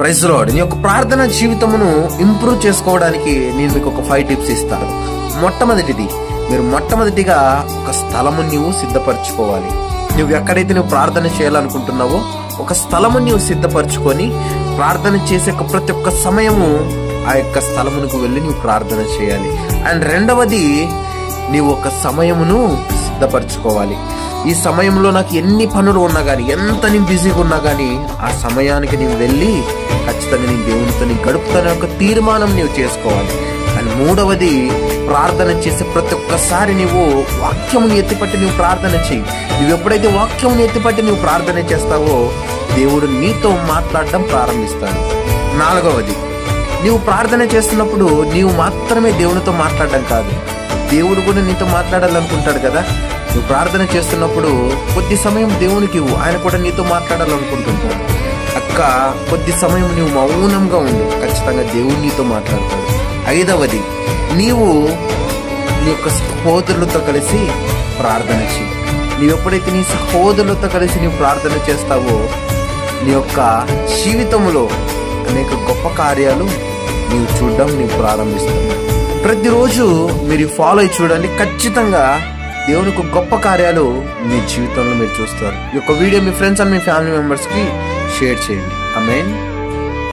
Praise lord. నీ యొక్క ప్రార్థన జీవితమును ఇంప్రూవ్ చేసుకోవడానికి నేను మీకు ఒక 5 టిప్స్ ఇస్తాను. మొట్టమొదటిది, మీరు మొట్టమొదటిగా ఒక స్థలము నీవు సిద్ధపరచుకోవాలి. నువ్వు ఎక్కడైతే నువ్వు ప్రార్థన చేయాలనుకుంటున్నావో ఒక స్థలము నీవు సిద్ధపరచుకొని ప్రార్థన చేసే ప్రతి ఒక్క సమయము ఆ యొక్క స్థలమునకు వెళ్ళి నువ్వు ప్రార్థన చేయాలి. అండ్ రెండవది, నీవు ఒక సమయమును సిద్ధపరచుకోవాలి. ఈ సమయంలో నాకు ఎన్ని పనులు ఉన్నా కానీ, ఎంత నేను బిజీగా ఉన్నా కానీ, ఆ సమయానికి నేను వెళ్ళి ఖచ్చితంగా నేను దేవునితో గడుపుతానే ఒక తీర్మానం నీవు చేసుకోవాలి. అండ్ మూడవది, ప్రార్థన చేసే ప్రతి ఒక్కసారి నీవు వాక్యముని ఎత్తిపట్టి నువ్వు ప్రార్థన చేయి. నువ్వు ఎప్పుడైతే వాక్యముని ఎత్తిపట్టి నువ్వు ప్రార్థన చేస్తావో దేవుడు నీతో మాట్లాడడం ప్రారంభిస్తాడు. నాలుగవది, నీవు ప్రార్థన చేస్తున్నప్పుడు నీవు మాత్రమే దేవునితో మాట్లాడడం కాదు, దేవుడు కూడా నీతో మాట్లాడాలనుకుంటాడు కదా. నువ్వు ప్రార్థన చేస్తున్నప్పుడు కొద్ది సమయం దేవునికి ఇవ్వు, ఆయన కూడా నీతో మాట్లాడాలనుకుంటుంటాడు. అక్క కొద్ది సమయం నీవు మౌనంగా ఉండు, ఖచ్చితంగా దేవుడు నీతో మాట్లాడతాడు. ఐదవది, నీవు నీ యొక్క సహోదరులతో కలిసి ప్రార్థన చేయి. నీవు ఎప్పుడైతే నీ సహోదరులతో కలిసి నీవు ప్రార్థన చేస్తావో నీ యొక్క జీవితంలో అనేక గొప్ప కార్యాలు నీవు చూడడం నీవు ప్రారంభిస్తావు. ప్రతిరోజు మీరు ఫాలో అయి చూడండి, ఖచ్చితంగా దేవునికి గొప్ప కార్యాలు మీ జీవితంలో మీరు చూస్తారు. ఈ యొక్క video me friends and me family మెంబర్స్కి షేర్ చేయండి. ఆమేన్.